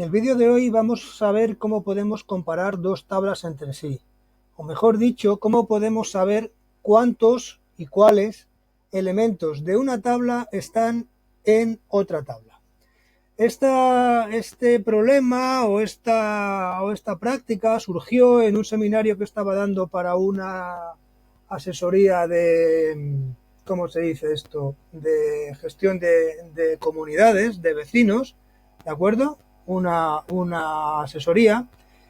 En el vídeo de hoy vamos a ver cómo podemos comparar dos tablas entre sí, o mejor dicho, cómo podemos saber cuántos y cuáles elementos de una tabla están en otra tabla. Este problema o esta práctica surgió en un seminario que estaba dando para una asesoría de, ¿cómo se dice esto?, de gestión de comunidades, de vecinos, ¿de acuerdo? Una asesoría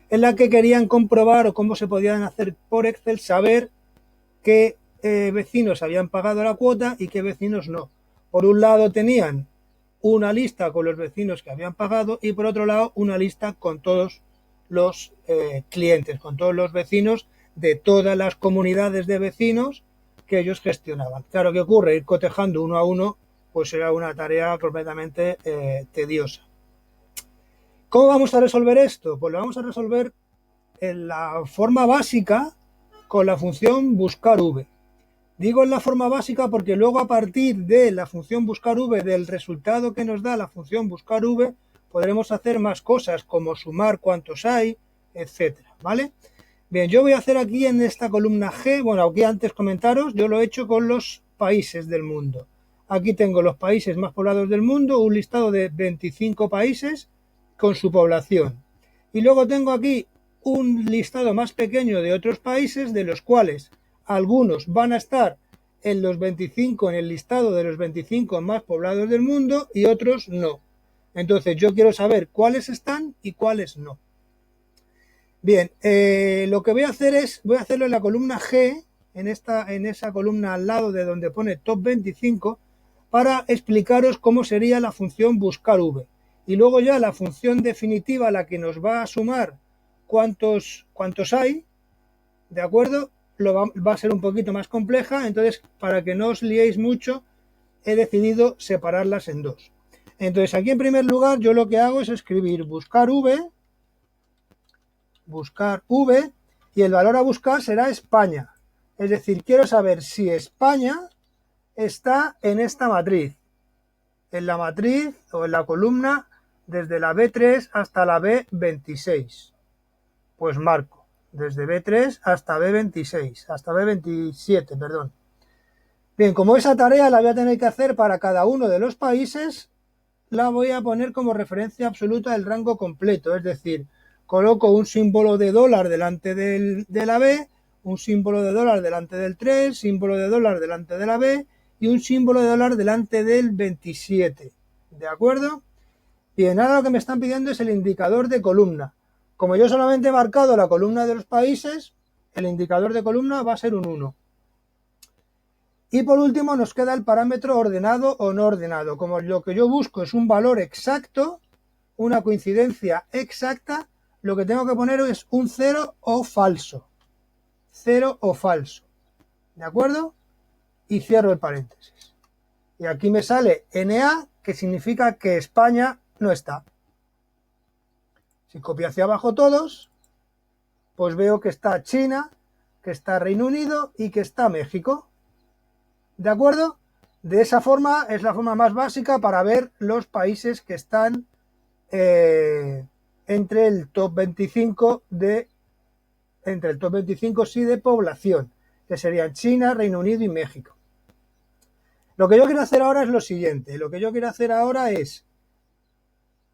en la que querían comprobar o cómo se podían hacer por Excel saber qué vecinos habían pagado la cuota y qué vecinos no. Por un lado tenían una lista con los vecinos que habían pagado y por otro lado una lista con todos los clientes, con todos los vecinos de todas las comunidades de vecinos que ellos gestionaban. Claro, ¿qué ocurre? Ir cotejando uno a uno pues era una tarea completamente tediosa. ¿Cómo vamos a resolver esto? Pues lo vamos a resolver en la forma básica con la función buscar v. Digo en la forma básica porque luego a partir de la función buscar v, del resultado que nos da la función buscar v, podremos hacer más cosas como sumar cuántos hay, etcétera, ¿vale? Bien, yo voy a hacer aquí en esta columna G, bueno, aquí antes comentaros, yo lo he hecho con los países del mundo. Aquí tengo los países más poblados del mundo, un listado de 25 países con su población. Y luego tengo aquí un listado más pequeño de otros países, de los cuales algunos van a estar en los 25, en el listado de los 25 más poblados del mundo y otros no. Entonces yo quiero saber cuáles están y cuáles no. Bien, lo que voy a hacer es, voy a hacerlo en la columna G, en esa columna al lado de donde pone top 25, para explicaros cómo sería la función buscar v. Y luego ya la función definitiva, la que nos va a sumar cuántos hay, ¿de acuerdo? Va a ser un poquito más compleja, entonces para que no os liéis mucho, he decidido separarlas en dos. Entonces aquí en primer lugar yo lo que hago es escribir buscar v, y el valor a buscar será España. Es decir, quiero saber si España está en esta matriz, en la matriz o en la columna desde la B3 hasta la B26. Pues marco, desde B3 hasta B26, hasta B27, perdón. Bien, como esa tarea la voy a tener que hacer para cada uno de los países, la voy a poner como referencia absoluta del rango completo, es decir, coloco un símbolo de dólar delante de la B, un símbolo de dólar delante del 3, símbolo de dólar delante de la B y un símbolo de dólar delante del 27. ¿De acuerdo? Bien, ahora lo que me están pidiendo es el indicador de columna. Como yo solamente he marcado la columna de los países, el indicador de columna va a ser un 1. Y por último nos queda el parámetro ordenado o no ordenado. Como lo que yo busco es un valor exacto, una coincidencia exacta, lo que tengo que poner es un 0 o falso. 0 o falso. ¿De acuerdo? Y cierro el paréntesis. Y aquí me sale NA, que significa que España no está. Si copio hacia abajo todos, pues veo que está China, que está Reino Unido y que está México. ¿De acuerdo? De esa forma es la forma más básica para ver los países que están entre el top 25 sí de población, que serían China, Reino Unido y México. Lo que yo quiero hacer ahora es lo siguiente. Lo que yo quiero hacer ahora es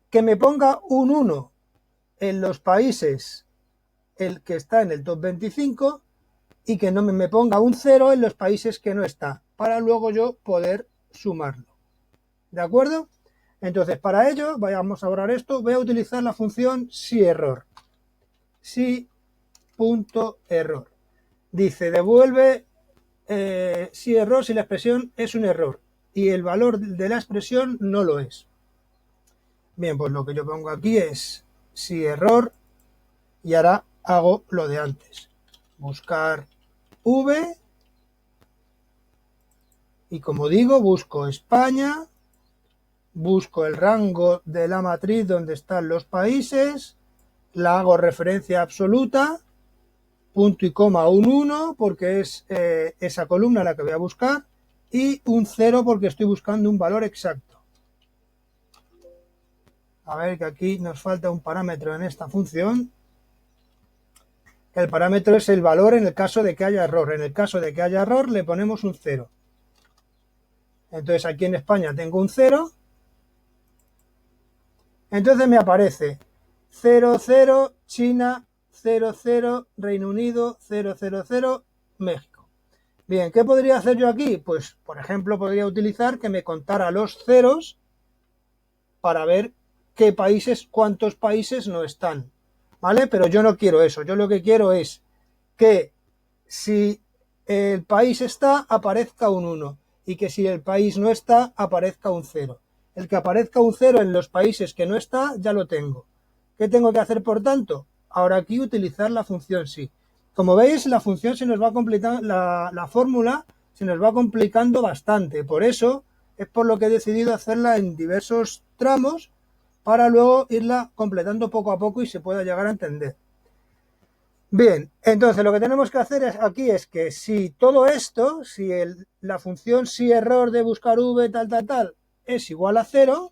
que me ponga un 1 en los países el que está en el top 25 y que no me ponga un 0 en los países que no está, para luego yo poder sumarlo. ¿De acuerdo? Entonces, para ello, vamos a borrar esto, voy a utilizar la función siError. Si.error. Dice, devuelve siError si la expresión es un error y el valor de la expresión no lo es. Bien, pues lo que yo pongo aquí es siError y ahora hago lo de antes. Buscar v y como digo, busco España, busco el rango de la matriz donde están los países, la hago referencia absoluta, punto y coma un 1 porque es esa columna la que voy a buscar y un 0 porque estoy buscando un valor exacto. A ver, que aquí nos falta un parámetro en esta función. El parámetro es el valor en el caso de que haya error. En el caso de que haya error le ponemos un 0. Entonces aquí en España tengo un 0. Entonces me aparece 00 China, 00 Reino Unido, 000 México. Bien, ¿qué podría hacer yo aquí? Pues, por ejemplo, podría utilizar que me contara los ceros para ver qué países, cuántos países no están, ¿vale? Pero yo no quiero eso. Yo lo que quiero es que si el país está, aparezca un 1 y que si el país no está, aparezca un 0. El que aparezca un 0 en los países que no está, ya lo tengo. ¿Qué tengo que hacer, por tanto? Ahora aquí utilizar la función sí. Como veis, la función se nos va complicando, la fórmula se nos va complicando bastante. Por eso es por lo que he decidido hacerla en diversos tramos para luego irla completando poco a poco y se pueda llegar a entender. Bien, entonces lo que tenemos que hacer aquí es que si todo esto, si la función si error de buscar v tal es igual a 0,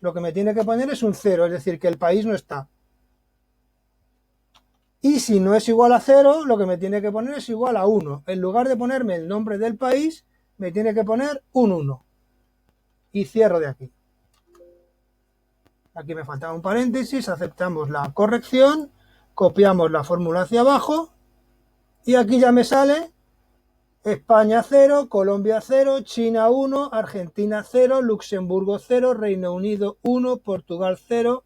lo que me tiene que poner es un 0, es decir, que el país no está. Y si no es igual a 0, lo que me tiene que poner es igual a 1. En lugar de ponerme el nombre del país, me tiene que poner un 1. Y cierro de aquí. Aquí me faltaba un paréntesis, aceptamos la corrección, copiamos la fórmula hacia abajo y aquí ya me sale España 0, Colombia 0, China 1, Argentina 0, Luxemburgo 0, Reino Unido 1, Portugal 0,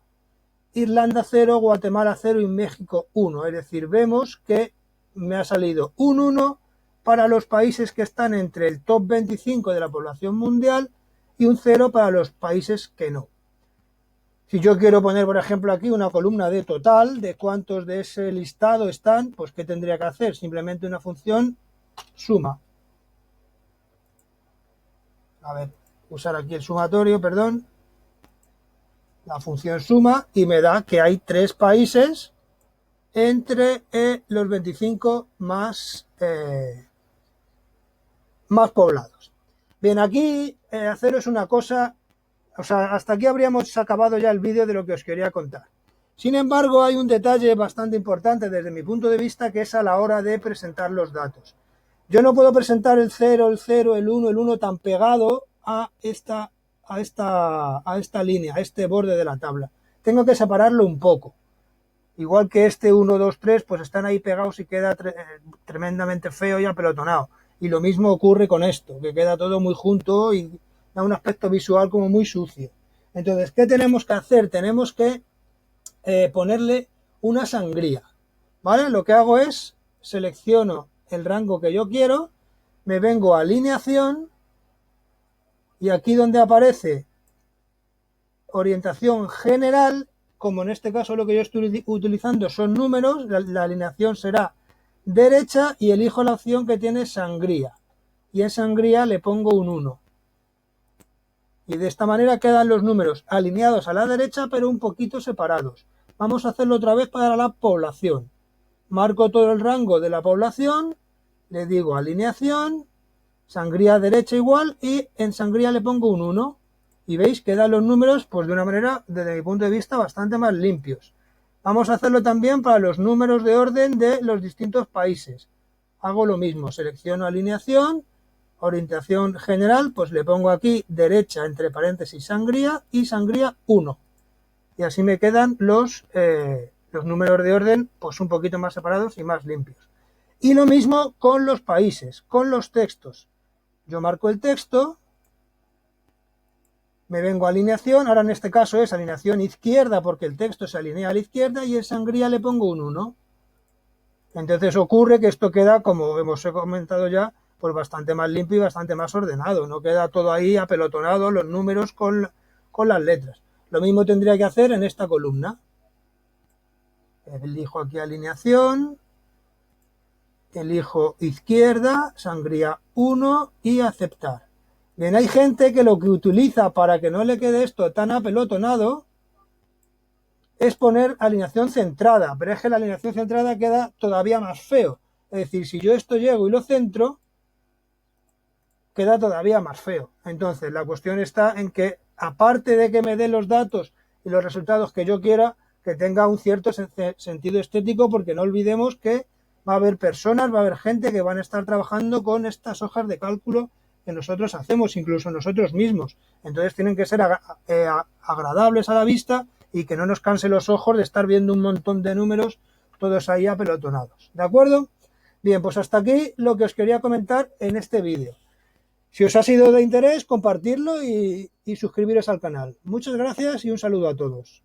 Irlanda 0, Guatemala 0 y México 1. Es decir, vemos que me ha salido un 1 para los países que están entre el top 25 de la población mundial y un 0 para los países que no. Si yo quiero poner, por ejemplo, aquí una columna de total, de cuántos de ese listado están, pues ¿qué tendría que hacer? Simplemente una función suma. A ver, usar aquí el sumatorio, perdón. La función suma y me da que hay 3 países entre los 25 más poblados. Bien, aquí haceros una cosa, o sea, hasta aquí habríamos acabado ya el vídeo de lo que os quería contar. Sin embargo, hay un detalle bastante importante desde mi punto de vista, que es a la hora de presentar los datos. Yo no puedo presentar el 0, el 0, el 1, el 1 tan pegado a esta línea, a este borde de la tabla. Tengo que separarlo un poco. Igual que este 1, 2, 3, pues están ahí pegados y queda tremendamente feo y apelotonado. Y lo mismo ocurre con esto, que queda todo muy junto y da un aspecto visual como muy sucio. Entonces, ¿qué tenemos que hacer? Tenemos que ponerle una sangría, ¿vale? Lo que hago es selecciono el rango que yo quiero, me vengo a alineación y aquí donde aparece orientación general, como en este caso lo que yo estoy utilizando son números, la alineación será derecha y elijo la opción que tiene sangría y en sangría le pongo un 1. Y de esta manera quedan los números alineados a la derecha pero un poquito separados. Vamos a hacerlo otra vez para la población. Marco todo el rango de la población, le digo alineación, sangría derecha igual y en sangría le pongo un 1. Y veis, quedan los números pues de una manera, desde mi punto de vista, bastante más limpios. Vamos a hacerlo también para los números de orden de los distintos países. Hago lo mismo, selecciono alineación, orientación general, pues le pongo aquí derecha entre paréntesis sangría y sangría 1. Y así me quedan los números de orden pues un poquito más separados y más limpios. Y lo mismo con los países, con los textos. Yo marco el texto, me vengo a alineación, ahora en este caso es alineación izquierda porque el texto se alinea a la izquierda y en sangría le pongo un 1. Entonces ocurre que esto queda, como hemos comentado ya, pues bastante más limpio y bastante más ordenado. No queda todo ahí apelotonado, los números con las letras. Lo mismo tendría que hacer en esta columna. Elijo aquí alineación, elijo izquierda, sangría 1 y aceptar. Bien, hay gente que lo que utiliza para que no le quede esto tan apelotonado es poner alineación centrada, pero es que la alineación centrada queda todavía más feo. Es decir, si yo esto llego y lo centro, queda todavía más feo. Entonces, la cuestión está en que aparte de que me dé los datos y los resultados que yo quiera, que tenga un cierto sentido estético, porque no olvidemos que va a haber personas, va a haber gente que van a estar trabajando con estas hojas de cálculo que nosotros hacemos, incluso nosotros mismos. Entonces tienen que ser agradables a la vista y que no nos canse los ojos de estar viendo un montón de números todos ahí apelotonados. ¿De acuerdo? Bien, pues hasta aquí lo que os quería comentar en este vídeo. Si os ha sido de interés, compartirlo y suscribiros al canal. Muchas gracias y un saludo a todos.